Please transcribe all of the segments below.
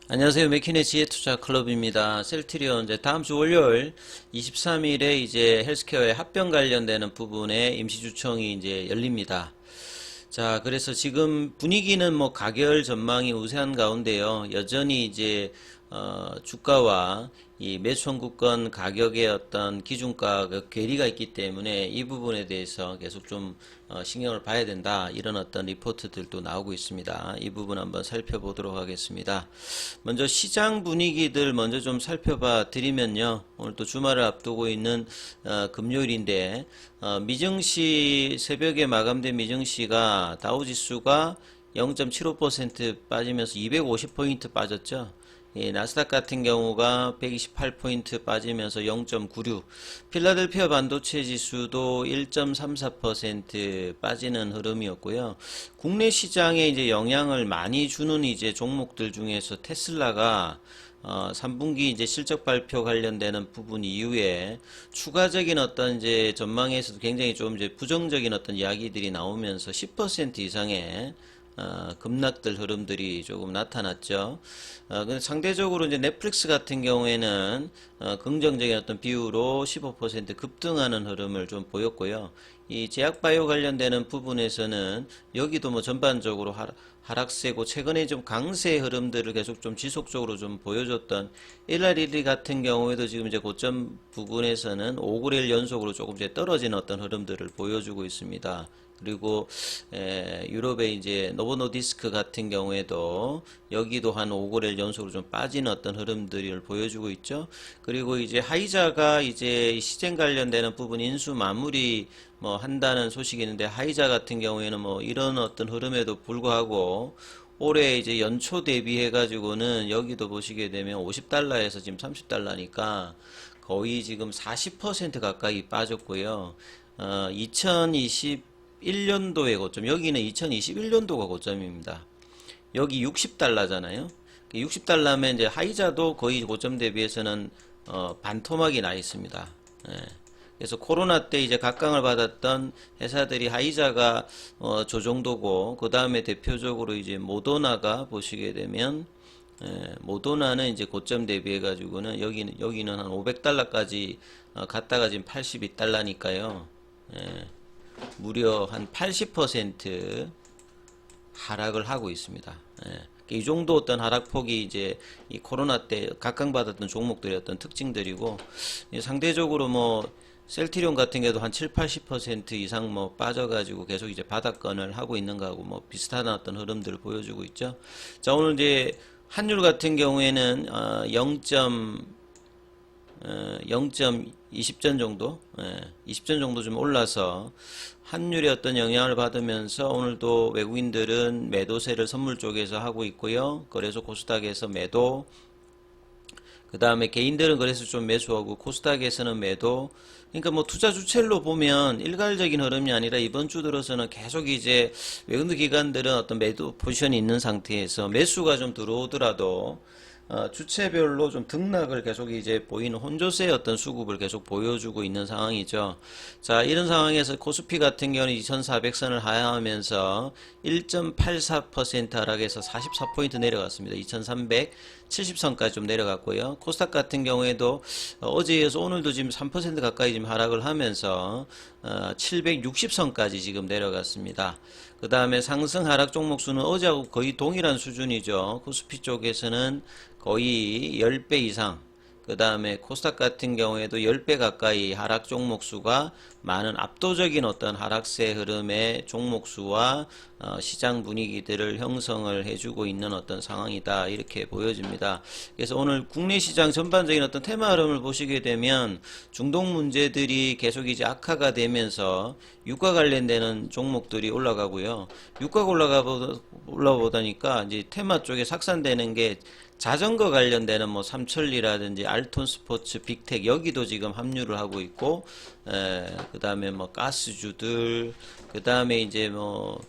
안녕하세요. 맥키네 지혜투자 클럽입니다. 셀트리온 이제 다음 주 월요일 23일에 이제 헬스케어의 합병 관련되는 부분에 임시주총이 이제 열립니다. 자, 그래서 지금 분위기는 뭐 가결 전망이 우세한 가운데요. 여전히 이제 주가와 이 매수청구권 가격의 어떤 기준가 그 괴리가 있기 때문에 이 부분에 대해서 계속 좀 신경을 봐야 된다. 이런 어떤 리포트들도 나오고 있습니다. 이 부분 한번 살펴보도록 하겠습니다. 먼저 시장 분위기들 먼저 좀 살펴봐 드리면요. 오늘 또 주말을 앞두고 있는 금요일인데 미증시 새벽에 마감된 미증시가 다우지수가 0.75% 빠지면서 250포인트 빠졌죠. 예, 나스닥 같은 경우가 128포인트 빠지면서 0.96, 필라델피아 반도체 지수도 1.34% 빠지는 흐름이었고요. 국내 시장에 이제 영향을 많이 주는 이제 종목들 중에서 테슬라가 3분기 이제 실적 발표 관련되는 부분 이후에 추가적인 어떤 이제 전망에서도 굉장히 좀 이제 부정적인 어떤 이야기들이 나오면서 10% 이상의 급락들 흐름들이 조금 나타났죠. 근데 상대적으로 이제 넷플릭스 같은 경우에는 긍정적인 어떤 비율로 15% 급등하는 흐름을 좀 보였고요. 이 제약바이오 관련되는 부분에서는 여기도 뭐 전반적으로 하락세고 최근에 좀 강세 흐름들을 계속 좀 지속적으로 좀 보여줬던 일라리리 같은 경우에도 지금 이제 고점 부근에서는 5거래일 연속으로 조금 이제 떨어지는 어떤 흐름들을 보여주고 있습니다. 그리고 유럽의 이제 노보노디스크 같은 경우에도 여기도 한 5거래일 연속으로 좀 빠지는 어떤 흐름들을 보여주고 있죠. 그리고 이제 하이자가 이제 시젠 관련되는 부분 인수 마무리 뭐 한다는 소식이 있는데 하이자 같은 경우에는 뭐 이런 어떤 흐름에도 불구하고 올해 이제 연초 대비해 가지고는 여기도 보시게 되면 50달러에서 지금 30달러니까 거의 지금 40% 가까이 빠졌고요. 2021년도의 고점, 여기는 2021년도가 고점입니다. 여기 60달러잖아요. 60달러면 이제 하이자도 거의 고점 대비해서는 반토막이 나 있습니다. 예. 그래서 코로나 때 이제 각광을 받았던 회사들이 하이자가 저 정도고, 그 다음에 대표적으로 이제 모더나가 보시게 되면 모더나는 이제 고점 대비해 가지고는 여기는 한 500달러까지 갔다가 지금 82달러니까요. 무려 한 80% 하락을 하고 있습니다. 이 정도 어떤 하락폭이 이제 이 코로나 때 각광받았던 종목들의 어떤 특징들이고, 상대적으로 뭐 셀트리온 같은 경우도 한 7, 80% 이상 뭐 빠져가지고 계속 이제 바닥권을 하고 있는 거하고 뭐 비슷한 어떤 흐름들을 보여주고 있죠. 자, 오늘 이제 환율 같은 경우에는 0.20전 정도, 20전 정도 좀 올라서 환율의 어떤 영향을 받으면서 오늘도 외국인들은 매도세를 선물 쪽에서 하고 있고요. 거래소 코스닥에서 매도, 그 다음에 개인들은 그래서 좀 매수하고 코스닥에서는 매도. 그러니까 뭐 투자 주체로 보면 일괄적인 흐름이 아니라 이번 주 들어서는 계속 이제 외국인 기관들은 어떤 매도 포지션이 있는 상태에서 매수가 좀 들어오더라도 주체별로 좀 등락을 계속 이제 보이는 혼조세의 어떤 수급을 계속 보여주고 있는 상황이죠. 자, 이런 상황에서 코스피 같은 경우는 2400선을 하향하면서 1.84% 하락해서 44포인트 내려갔습니다. 2370선까지 좀 내려갔고요. 코스닥 같은 경우에도 어제에 이어서 오늘도 지금 3% 가까이 지금 하락을 하면서 760선까지 지금 내려갔습니다. 그 다음에 상승 하락 종목 수는 어제하고 거의 동일한 수준이죠. 코스피 쪽에서는 거의 10배 이상, 그 다음에 코스닥 같은 경우에도 10배 가까이 하락 종목 수가 많은 압도적인 어떤 하락세 흐름의 종목 수와 시장 분위기들을 형성을 해주고 있는 어떤 상황이다, 이렇게 보여집니다. 그래서 오늘 국내 시장 전반적인 어떤 테마 흐름을 보시게 되면 중동 문제들이 계속 이제 악화가 되면서 유가 관련되는 종목들이 올라가고요. 유가가 올라보다니까 이제 테마 쪽에 확산되는 게 자전거 관련되는 뭐 삼천리라든지 알톤 스포츠, 빅텍, 여기도 지금 합류를 하고 있고, 그 다음에 뭐 가스주들, 그 다음에 이제 뭐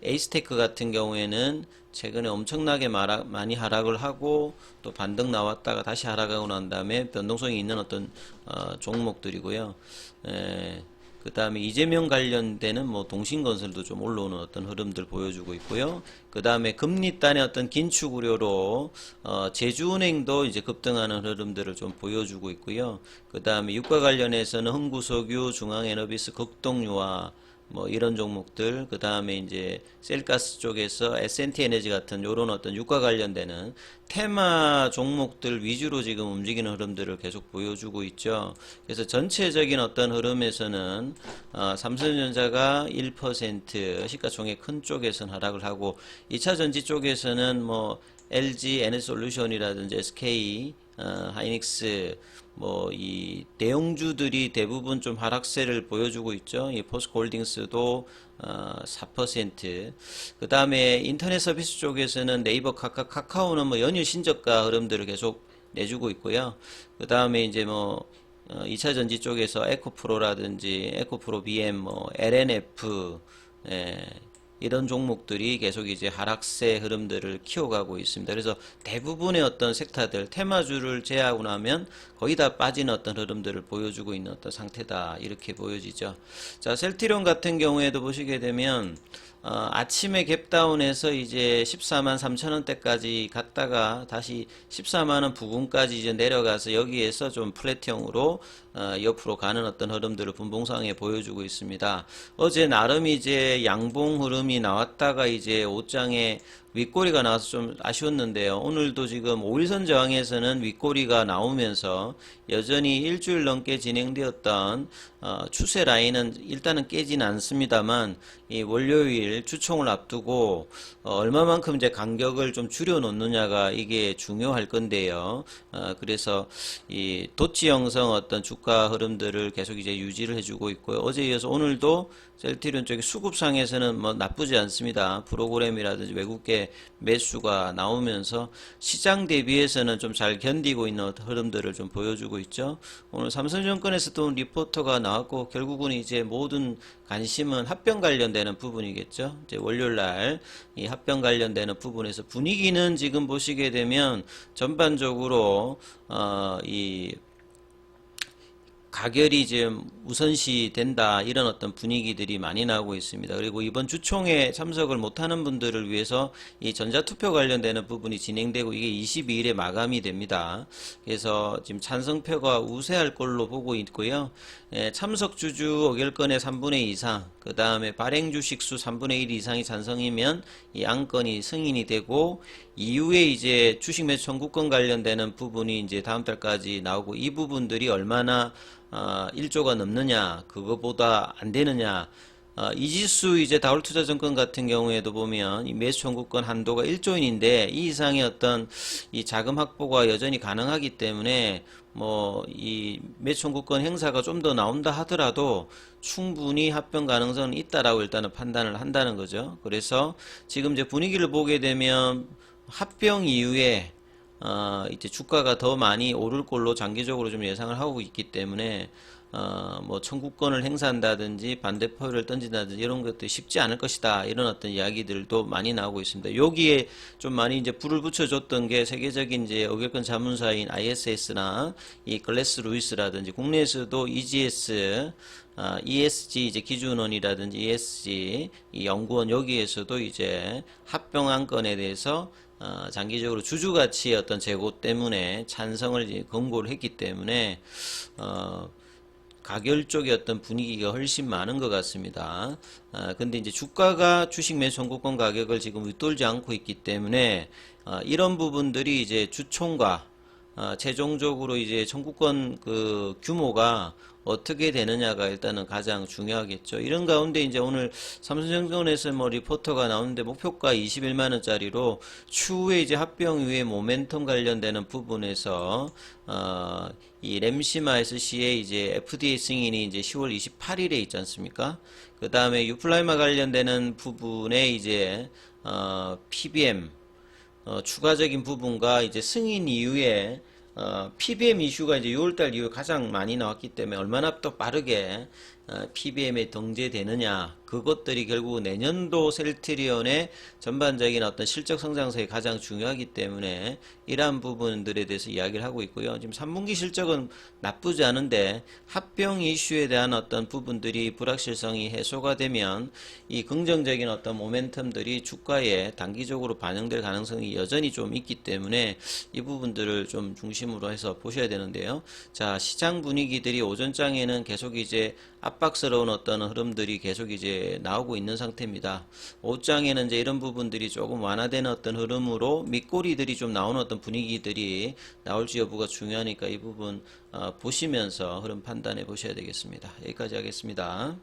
에이스테크 같은 경우에는 최근에 엄청나게 많이 하락을 하고 또 반등 나왔다가 다시 하락하고 난 다음에 변동성이 있는 어떤 종목들이고요. 그 다음에 이재명 관련되는 뭐 동신건설도 좀 올라오는 어떤 흐름들 보여주고 있고요. 그 다음에 금리단의 어떤 긴축 우려로 제주은행도 이제 급등하는 흐름들을 좀 보여주고 있고요. 그 다음에 유가 관련해서는 흥구석유, 중앙에너비스, 극동유화 뭐 이런 종목들, 그 다음에 이제 셀가스 쪽에서 S&T 에너지 같은 요런 어떤 유가 관련되는 테마 종목들 위주로 지금 움직이는 흐름들을 계속 보여주고 있죠. 그래서 전체적인 어떤 흐름에서는 삼성전자가 1% 시가총액 큰 쪽에서는 하락을 하고 2차 전지 쪽에서는 뭐 LG 에너지솔루션이라든지 SK 하이닉스 뭐 이 대형주들이 대부분 좀 하락세를 보여주고 있죠. 이 포스코홀딩스도 4%. 그 다음에 인터넷 서비스 쪽에서는 네이버, 카카오는 뭐 연휴 신저가 흐름들을 계속 내주고 있고요. 그 다음에 이제 뭐 2차 전지 쪽에서 에코프로라든지 에코프로 BM, 뭐 LNF, 예, 이런 종목들이 계속 이제 하락세 흐름들을 키워가고 있습니다. 그래서 대부분의 어떤 섹터들, 테마주를 제외하고 나면 거의 다 빠지는 어떤 흐름들을 보여주고 있는 어떤 상태다. 이렇게 보여지죠. 자, 셀트리온 같은 경우에도 보시게 되면 아침에 갭다운해서 이제 14만 3천 원대까지 갔다가 다시 14만 원 부근까지 이제 내려가서 여기에서 좀 플랫형으로 옆으로 가는 어떤 흐름들을 분봉상에 보여주고 있습니다. 어제 나름 이제 양봉 흐름이 나왔다가 이제 옷장에 윗꼬리가 나와서 좀 아쉬웠는데요. 오늘도 지금 5일선 저항에서는 윗꼬리가 나오면서 여전히 일주일 넘게 진행되었던 추세 라인은 일단은 깨지는 않습니다만 이 월요일 주총을 앞두고 얼마만큼 이제 간격을 좀 줄여 놓느냐가 이게 중요할 건데요. 그래서 이 도치 형성 어떤 주가 흐름들을 계속 이제 유지를 해주고 있고요. 어제 이어서 오늘도 셀트리온 쪽의 수급상에서는 뭐 나쁘지 않습니다. 프로그램이라든지 외국계 매수가 나오면서 시장 대비해서는 좀 잘 견디고 있는 흐름들을 좀 보여주고 있죠. 오늘 삼성증권에서도 리포터가 나왔고 결국은 이제 모든 관심은 합병 관련되는 부분이겠죠. 이제 월요일 날 이 합병 관련되는 부분에서 분위기는 지금 보시게 되면 전반적으로 이 가결이 지금 우선시 된다 이런 어떤 분위기들이 많이 나오고 있습니다. 그리고 이번 주총에 참석을 못하는 분들을 위해서 이 전자투표 관련되는 부분이 진행되고 이게 22일에 마감이 됩니다. 그래서 지금 찬성표가 우세할 걸로 보고 있고요. 참석 주주 의결권의 3분의 2 이상, 그 다음에 발행 주식수 3분의 1 이상이 찬성이면 이 안건이 승인이 되고 이후에 이제 주식 매수 청구권 관련되는 부분이 이제 다음 달까지 나오고 이 부분들이 얼마나 1조가 넘느냐, 그거보다 안 되느냐, 이지수 이제 다울투자증권 같은 경우에도 보면 이 매수 청구권 한도가 1조인인데 이 이상의 어떤 이 자금 확보가 여전히 가능하기 때문에 뭐 이 매수 청구권 행사가 좀 더 나온다 하더라도 충분히 합병 가능성은 있다라고 일단은 판단을 한다는 거죠. 그래서 지금 이제 분위기를 보게 되면 합병 이후에 이제 주가가 더 많이 오를 걸로 장기적으로 좀 예상을 하고 있기 때문에 뭐 청구권을 행사한다든지 반대표를 던진다든지 이런 것들이 쉽지 않을 것이다 이런 어떤 이야기들도 많이 나오고 있습니다. 여기에 좀 많이 이제 불을 붙여줬던 게 세계적인 이제 의결권 자문사인 ISS나 이 글래스 루이스라든지 국내에서도 EGS ESG 이제 기준원이라든지 ESG 이 연구원 여기에서도 이제 합병 안건에 대해서 장기적으로 주주가치의 어떤 재고 때문에 찬성을 이제 권고를 했기 때문에 가결 쪽의 어떤 분위기가 훨씬 많은 것 같습니다. 근데 이제 주가가 주식 매수 청구권 가격을 지금 윗돌지 않고 있기 때문에 이런 부분들이 이제 주총과 최종적으로 이제 청구권 그 규모가 어떻게 되느냐가 일단은 가장 중요하겠죠. 이런 가운데 이제 오늘 삼성증권에서 뭐 리포터가 나오는데 목표가 21만원짜리로 추후에 이제 합병 이후에 모멘텀 관련되는 부분에서 이 램시마 SC의 이제 FDA 승인이 이제 10월 28일에 있지 않습니까? 그 다음에 유플라이마 관련되는 부분에 이제 PBM 추가적인 부분과 이제 승인 이후에 PBM 이슈가 이제 6월달 이후에 가장 많이 나왔기 때문에 얼마나 또 빠르게 PBM에 등재되느냐, 그것들이 결국 내년도 셀트리온의 전반적인 어떤 실적 성장세에 가장 중요하기 때문에 이러한 부분들에 대해서 이야기를 하고 있고요. 지금 3분기 실적은 나쁘지 않은데 합병 이슈에 대한 어떤 부분들이 불확실성이 해소가 되면 이 긍정적인 어떤 모멘텀들이 주가에 단기적으로 반영될 가능성이 여전히 좀 있기 때문에 이 부분들을 좀 중심으로 해서 보셔야 되는데요. 자, 시장 분위기들이 오전장에는 계속 이제 압박스러운 어떤 흐름들이 계속 이제 나오고 있는 상태입니다. 오후장에는 이제 이런 부분들이 조금 완화되는 어떤 흐름으로 밑꼬리들이 좀 나오는 어떤 분위기들이 나올지 여부가 중요하니까 이 부분 보시면서 흐름 판단해 보셔야 되겠습니다. 여기까지 하겠습니다.